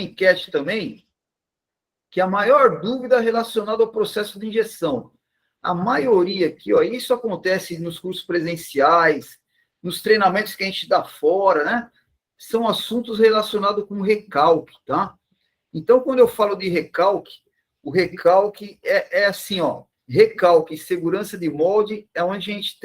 enquete também, que a maior dúvida é relacionada ao processo de injeção. A maioria aqui, ó, isso acontece nos cursos presenciais, nos treinamentos que a gente dá fora, né? São assuntos relacionados com recalque, tá? Então, quando eu falo de recalque, o recalque é assim, ó, recalque e segurança de molde é onde a gente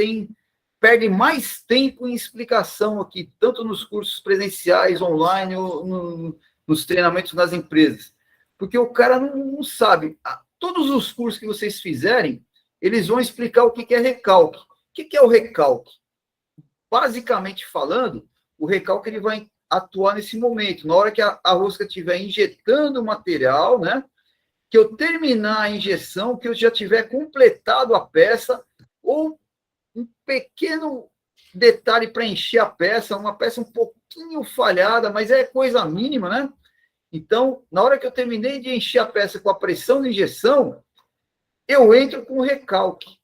perde mais tempo em explicação aqui, tanto nos cursos presenciais, online, ou nos treinamentos das empresas. Porque o cara não sabe. Todos os cursos que vocês fizerem, eles vão explicar o que é recalque. O que é o recalque? Basicamente falando, o recalque ele vai atuar nesse momento, na hora que a rosca estiver injetando o material, né? Que eu terminar a injeção, que eu já tiver completado a peça, ou um pequeno detalhe para encher a peça, uma peça um pouquinho falhada, mas é coisa mínima, né? Então, na hora que eu terminei de encher a peça com a pressão de injeção, eu entro com o recalque,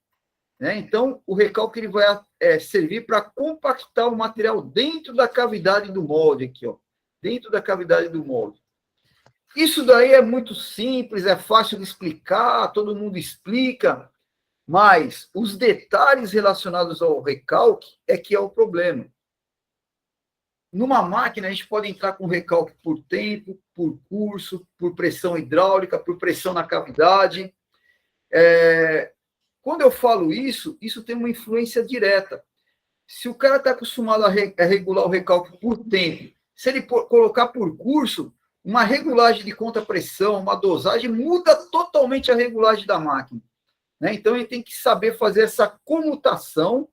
né? Então, o recalque ele vai servir para compactar o material dentro da cavidade do molde, aqui, ó, dentro da cavidade do molde. Isso daí é muito simples, é fácil de explicar, todo mundo explica, mas os detalhes relacionados ao recalque é que é o problema. Numa máquina, a gente pode entrar com recalque por tempo, por curso, por pressão hidráulica, por pressão na cavidade. Quando eu falo isso, isso tem uma influência direta. Se o cara está acostumado a regular o recalque por tempo, se ele colocar por curso, uma regulagem de contrapressão, uma dosagem, muda totalmente a regulagem da máquina, né? Então, ele tem que saber fazer essa comutação.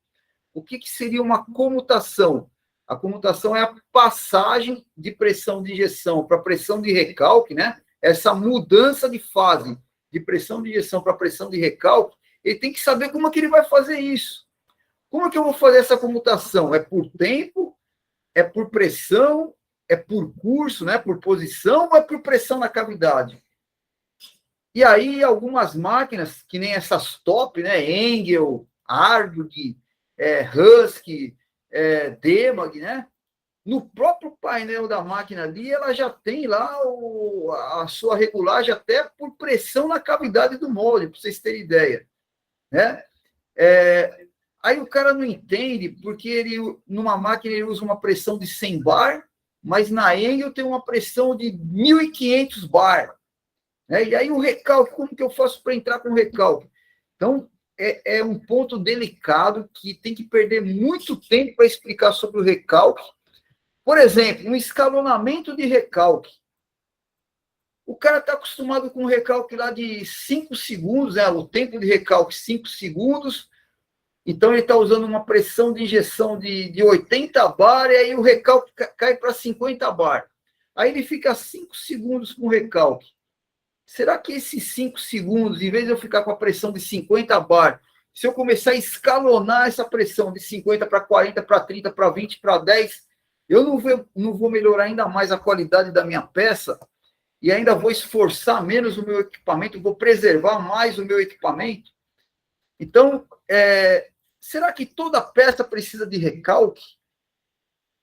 O que seria uma comutação? A comutação é a passagem de pressão de injeção para pressão de recalque, né? Essa mudança de fase de pressão de injeção para pressão de recalque, ele tem que saber como é que ele vai fazer isso. Como é que eu vou fazer essa comutação? É por tempo? É por pressão? É por curso, né? Por posição ou é por pressão na cavidade? E aí, algumas máquinas, que nem essas top, né? Engel, Ardug, Husky, Demag, né? No próprio painel da máquina ali, ela já tem lá a sua regulagem até por pressão na cavidade do molde, para vocês terem ideia, né? Aí o cara não entende, porque ele, numa máquina, ele usa uma pressão de 100 bar, mas na Engel tem uma pressão de 1.500 bar. Né? E aí o recalque, como que eu faço para entrar com recalque? Então, é um ponto delicado que tem que perder muito tempo para explicar sobre o recalque. Por exemplo, um escalonamento de recalque. O cara está acostumado com um recalque lá de 5 segundos, né? O tempo de recalque 5 segundos. Então, ele está usando uma pressão de injeção de 80 bar, e aí o recalque cai para 50 bar. Aí ele fica 5 segundos com o recalque. Será que esses 5 segundos, em vez de eu ficar com a pressão de 50 bar, se eu começar a escalonar essa pressão de 50 para 40, para 30, para 20, para 10, eu não vou melhorar ainda mais a qualidade da minha peça e ainda vou esforçar menos o meu equipamento, vou preservar mais o meu equipamento? Então, será que toda peça precisa de recalque?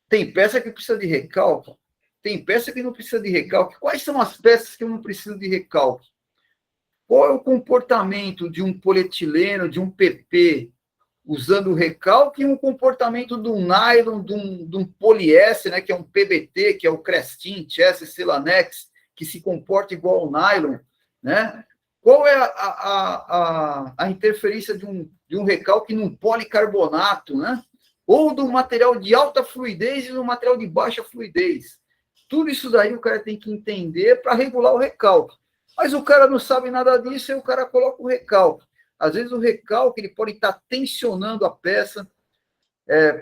Tem peça que precisa de recalque, tem peça que não precisa de recalque. Quais são as peças que eu não preciso de recalque? Qual é o comportamento de um polietileno, de um PP, usando o recalque, e um comportamento de um nylon, de um poliéster, né, que é um PBT, que é o Crestin, Chess, Silanex, que se comporta igual ao nylon, né? Qual é a interferência de um recalque num policarbonato, né? Ou de um material de alta fluidez e de um material de baixa fluidez? Tudo isso daí o cara tem que entender para regular o recalque. Mas o cara não sabe nada disso e o cara coloca o recalque. Às vezes o recalque ele pode estar tensionando a peça.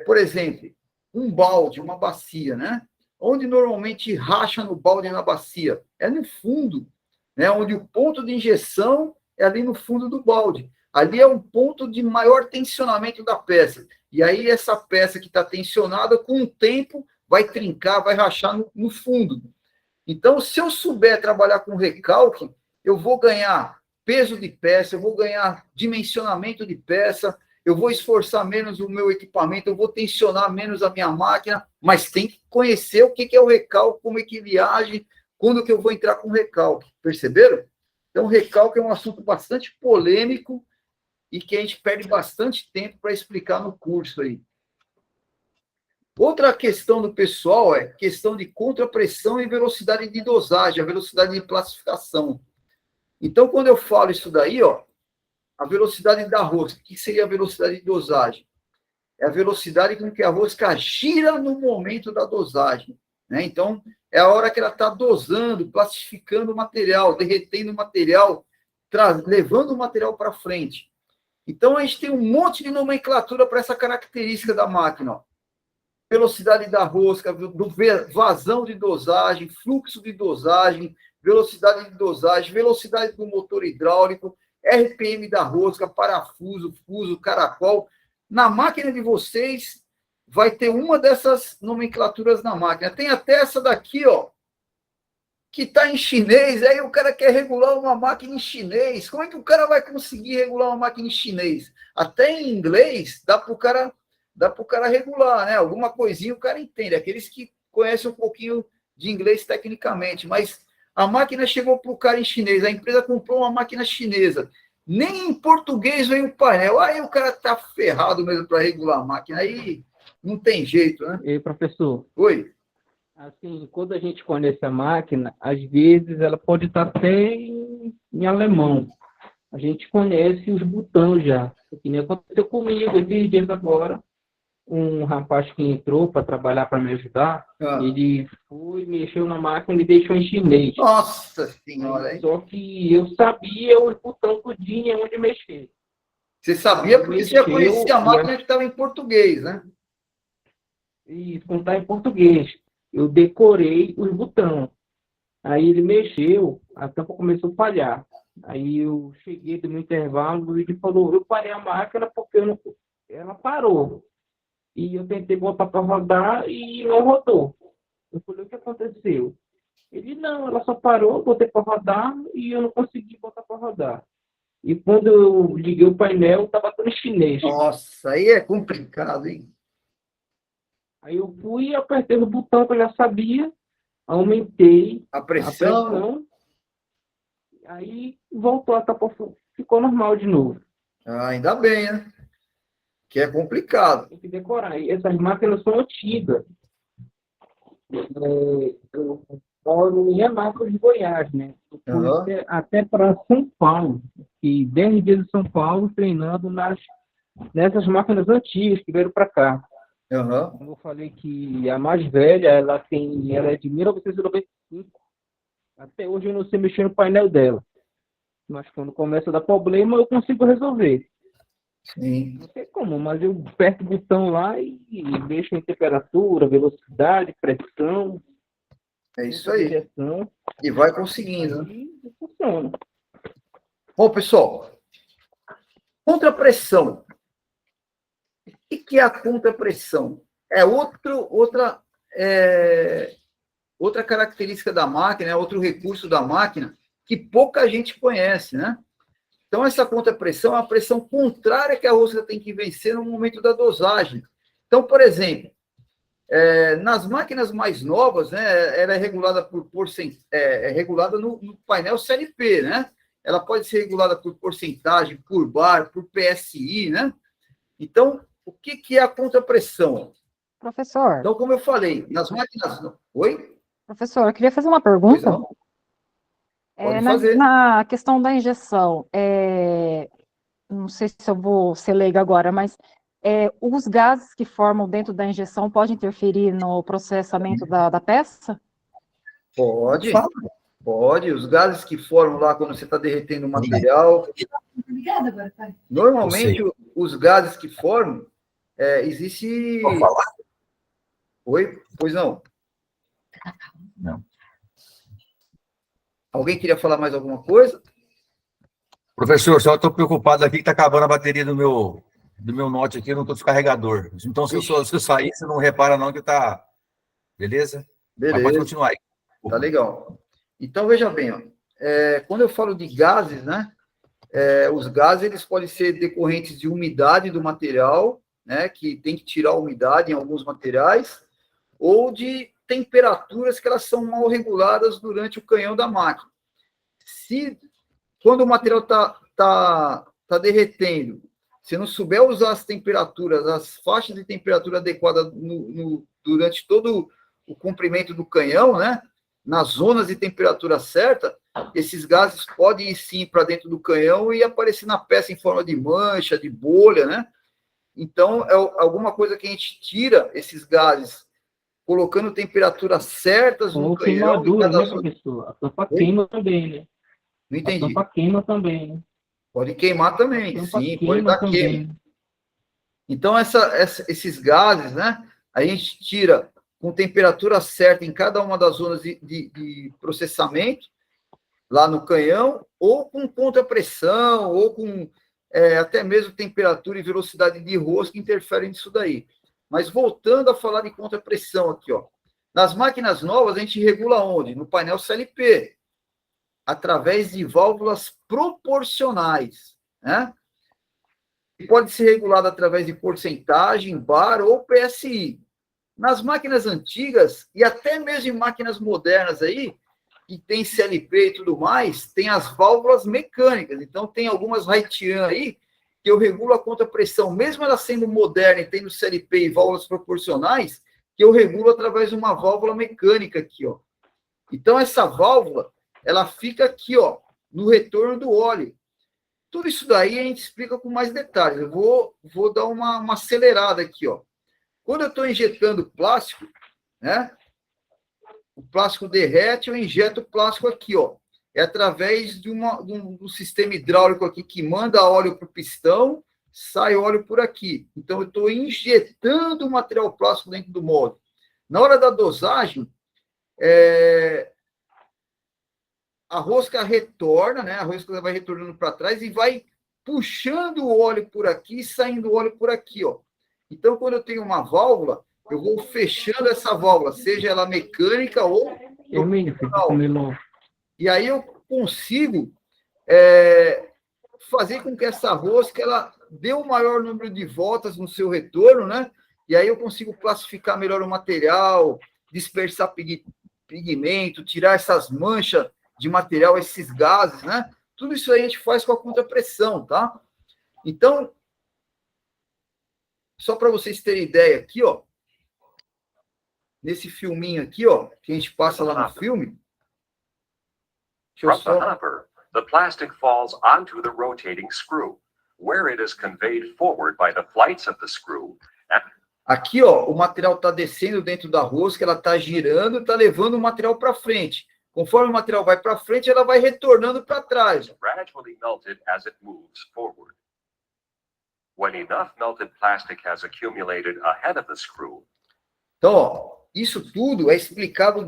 Por exemplo, um balde, uma bacia, né? Onde normalmente racha no balde e na bacia? É no fundo, né? Onde o ponto de injeção é ali no fundo do balde. Ali é um ponto de maior tensionamento da peça. E aí essa peça que está tensionada, com o tempo, vai trincar, vai rachar no fundo. Então, se eu souber trabalhar com recalque, eu vou ganhar peso de peça, eu vou ganhar dimensionamento de peça, eu vou esforçar menos o meu equipamento, eu vou tensionar menos a minha máquina, mas tem que conhecer o que é o recalque, como é que ele age, quando que eu vou entrar com recalque. Perceberam? Então, recalque é um assunto bastante polêmico e que a gente perde bastante tempo para explicar no curso aí. Outra questão do pessoal é questão de contrapressão e velocidade de dosagem, a velocidade de classificação. Então, quando eu falo isso daí, ó, a velocidade da rosca, o que seria a velocidade de dosagem? É a velocidade com que a rosca gira no momento da dosagem, né? Então, é a hora que ela está dosando, classificando o material, derretendo o material, levando o material para frente. Então, a gente tem um monte de nomenclatura para essa característica da máquina, ó. Velocidade da rosca, vazão de dosagem, fluxo de dosagem, velocidade de dosagem, velocidade do motor hidráulico, RPM da rosca, parafuso, fuso, caracol. Na máquina de vocês, vai ter uma dessas nomenclaturas na máquina. Tem até essa daqui, ó, que está em chinês, aí o cara quer regular uma máquina em chinês. Como é que o cara vai conseguir regular uma máquina em chinês? Até em inglês, dá para o cara regular, né? Alguma coisinha o cara entende. Aqueles que conhecem um pouquinho de inglês tecnicamente, mas a máquina chegou para o cara em chinês, a empresa comprou uma máquina chinesa. Nem em português veio o painel. Aí o cara tá ferrado mesmo para regular a máquina. Aí não tem jeito, né? E professor, Oi. assim, quando a gente conhece a máquina, às vezes ela pode estar até em alemão. A gente conhece os botões já. Que nem aconteceu comigo esses dias agora. Um rapaz que entrou para trabalhar para me ajudar, ele foi, mexeu na máquina e deixou em chinês. Nossa senhora, hein? Só que eu sabia os botões tudinho onde mexer. Você sabia porque você já conhecia a máquina que estava em português, né? Isso, quando está em português. Eu decorei os botões. Aí ele mexeu, a tampa começou a falhar. Aí eu cheguei do meu intervalo e ele falou, eu parei a máquina porque ela parou. E eu tentei botar para rodar e não rodou. Eu falei, o que aconteceu? Ele, não, ela só parou, botei para rodar e eu não consegui botar para rodar. E quando eu liguei o painel, estava tudo em chinês. Nossa, aí é complicado, hein? Aí eu fui e apertei o botão que eu já sabia, aumentei a pressão. Aí voltou, a tampa ficou normal de novo. Ainda bem, né? Que é complicado. Tem que decorar. E essas máquinas são antigas. Eu moro em Anápolis, Goiás, né? Eu fui até para São Paulo, e 10 dias em São Paulo treinando nessas máquinas antigas que vieram para cá. Como eu falei que a mais velha, ela é de 1995. Até hoje eu não sei mexer no painel dela. Mas quando começa a dar problema, eu consigo resolver. Sim. Não sei como, mas eu aperto o botão lá e mexo em temperatura, velocidade, pressão. É isso aí. Direção, e vai conseguindo. E funciona. Bom, pessoal, contrapressão. O que é a contrapressão? É outra característica da máquina, é outro recurso da máquina que pouca gente conhece, né? Então, essa contrapressão é uma pressão contrária que a rosca tem que vencer no momento da dosagem. Então, por exemplo, nas máquinas mais novas, né, ela é regulada regulada no painel CLP, né? Ela pode ser regulada por porcentagem, por bar, por PSI, né? Então, o que é a contrapressão? Professor. Então, como eu falei, nas máquinas... Oi? Professor, eu queria fazer uma pergunta. Pode fazer. Na questão da injeção, não sei se eu vou ser leiga agora, mas os gases que formam dentro da injeção podem interferir no processamento da peça? Pode. Pode. Os gases que formam lá quando você está derretendo o material. Normalmente, os gases que formam, existe... Pode falar? Oi? Pois não. Não. Alguém queria falar mais alguma coisa? Professor, só estou preocupado aqui que está acabando a bateria do meu Note aqui, eu não estou descarregador. Então, se eu sair, você não repara não que está... Beleza? Beleza. Mas pode continuar aí. Tá legal. Então, veja bem, ó, quando eu falo de gases, né? Os gases, eles podem ser decorrentes de umidade do material, né? Que tem que tirar a umidade em alguns materiais, ou de temperaturas que elas são mal reguladas durante o canhão da máquina. Quando o material tá derretendo, se não souber usar as temperaturas, as faixas de temperatura adequadas durante todo o comprimento do canhão, né? Nas zonas de temperatura certa, esses gases podem ir sim para dentro do canhão e aparecer na peça em forma de mancha, de bolha, né? Então, é alguma coisa que a gente tira esses gases colocando temperaturas certas no Ou canhão. queimadura, né, professor? A tampa queima também, né? Não A entendi. tampa queima também, né? Pode queimar também, A tampa sim, pode queima dar também. queima. Então, esses gases, né, a gente tira com temperatura certa em cada uma das zonas de processamento, lá no canhão, ou com contrapressão, ou com até mesmo temperatura e velocidade de rosca que interferem nisso daí. Mas voltando a falar de contrapressão aqui, ó. Nas máquinas novas, a gente regula onde? No painel CLP, através de válvulas proporcionais, né? Pode ser regulado através de porcentagem, bar ou PSI. Nas máquinas antigas, e até mesmo em máquinas modernas aí, que tem CLP e tudo mais, tem as válvulas mecânicas. Então, tem algumas Haitian aí, que eu regulo a contrapressão, mesmo ela sendo moderna e tendo CLP e válvulas proporcionais, que eu regulo através de uma válvula mecânica aqui, ó. Então, essa válvula, ela fica aqui, ó, no retorno do óleo. Tudo isso daí a gente explica com mais detalhes. Eu vou dar uma acelerada aqui, ó. Quando eu estou injetando plástico, né? O plástico derrete, eu injeto o plástico aqui, ó. É através de um sistema hidráulico aqui que manda óleo para o pistão, sai óleo por aqui. Então, eu estou injetando o material plástico dentro do molde. Na hora da dosagem, a rosca retorna, né? A rosca vai retornando para trás e vai puxando o óleo por aqui e saindo o óleo por aqui, ó. Então, quando eu tenho uma válvula, eu vou fechando essa válvula, seja ela mecânica ou proporcional. E aí eu consigo fazer com que essa rosca ela dê um maior número de voltas no seu retorno, né? E aí eu consigo classificar melhor o material, dispersar pigmento, tirar essas manchas de material, esses gases, né? Tudo isso aí a gente faz com a contrapressão, tá? Então, só para vocês terem ideia aqui, ó, nesse filminho aqui, ó, que a gente passa lá no filme. From the hopper, the plastic falls onto the rotating screw, where it is conveyed forward by the flights of the screw. Aqui, ó, o material está descendo dentro da rosca, ela está girando, está levando o material para frente. Conforme o material vai para frente, ela vai retornando para trás. Gradually melted as it moves forward. When enough melted plastic has accumulated ahead of the screw. Então, ó, isso tudo é explicado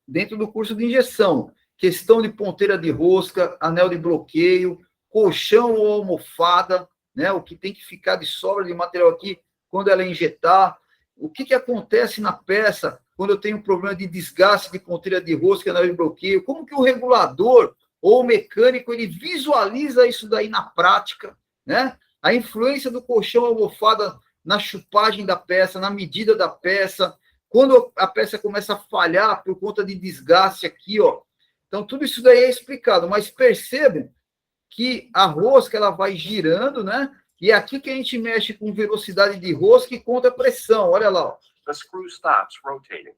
dentro do curso de injeção. Questão de ponteira de rosca, anel de bloqueio, colchão ou almofada, né? O que tem que ficar de sobra de material aqui quando ela injetar. O que acontece na peça quando eu tenho um problema de desgaste de ponteira de rosca, anel de bloqueio? Como que o regulador ou o mecânico ele visualiza isso daí na prática, né? A influência do colchão almofada na chupagem da peça, na medida da peça, quando a peça começa a falhar por conta de desgaste aqui, ó. Então, tudo isso daí é explicado, mas percebam que a rosca ela vai girando, né? E é aqui que a gente mexe com velocidade de rosca e contra pressão. Olha lá, ó. The screw stops rotating.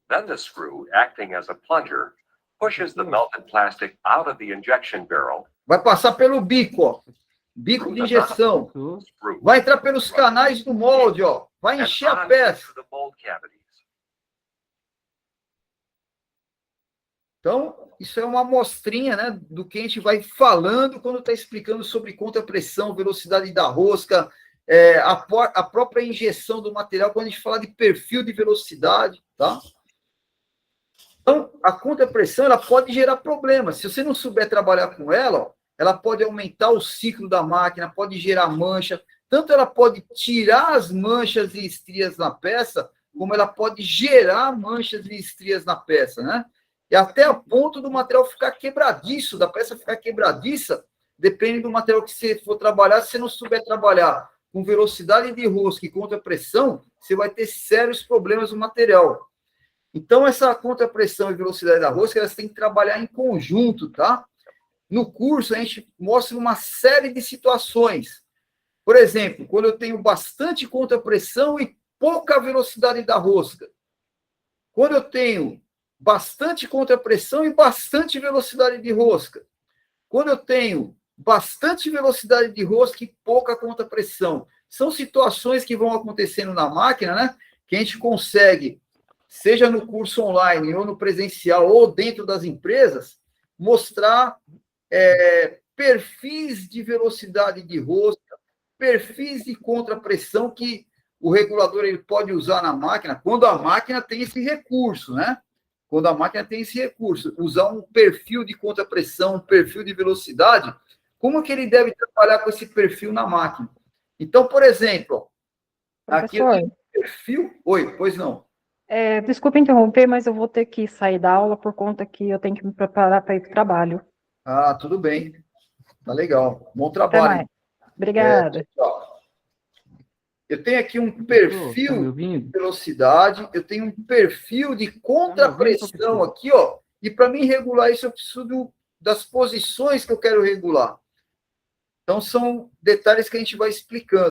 Then the screw, acting as a plunger, pushes the melted plastic out of the injection barrel. Vai passar pelo bico, ó. Bico de injeção. Vai entrar pelos canais do molde, ó. Vai encher a peça. Então, isso é uma amostrinha, né, do que a gente vai falando quando está explicando sobre contrapressão, velocidade da rosca, a própria injeção do material, quando a gente fala de perfil de velocidade, tá? Então, a contrapressão, ela pode gerar problemas. Se você não souber trabalhar com ela, ó, ela pode aumentar o ciclo da máquina, pode gerar mancha, tanto ela pode tirar as manchas e estrias na peça, como ela pode gerar manchas e estrias na peça, né? E até a ponto do material ficar quebradiço, da peça ficar quebradiça, depende do material que você for trabalhar. Se você não souber trabalhar com velocidade de rosca e contrapressão, você vai ter sérios problemas no material. Então, essa contrapressão e velocidade da rosca, elas têm que trabalhar em conjunto, tá? No curso, a gente mostra uma série de situações. Por exemplo, quando eu tenho bastante contrapressão e pouca velocidade da rosca. Quando eu tenho bastante contrapressão e bastante velocidade de rosca. Quando eu tenho bastante velocidade de rosca e pouca contrapressão. São situações que vão acontecendo na máquina, né? Que a gente consegue, seja no curso online, ou no presencial, ou dentro das empresas, mostrar perfis de velocidade de rosca, perfis de contrapressão que o regulador ele pode usar na máquina, quando a máquina tem esse recurso, né? Quando a máquina tem esse recurso, usar um perfil de contrapressão, um perfil de velocidade, como que ele deve trabalhar com esse perfil na máquina? Então, por exemplo, aqui eu tenho um perfil... Oi, pois não. Desculpa interromper, mas eu vou ter que sair da aula por conta que eu tenho que me preparar para ir para o trabalho. Ah, tudo bem. Tá legal. Bom Até trabalho. mais. Obrigada. Eu tenho aqui um perfil de velocidade, eu tenho um perfil de contrapressão aqui, ó. E para mim regular isso, eu preciso das posições que eu quero regular. Então, são detalhes que a gente vai explicando.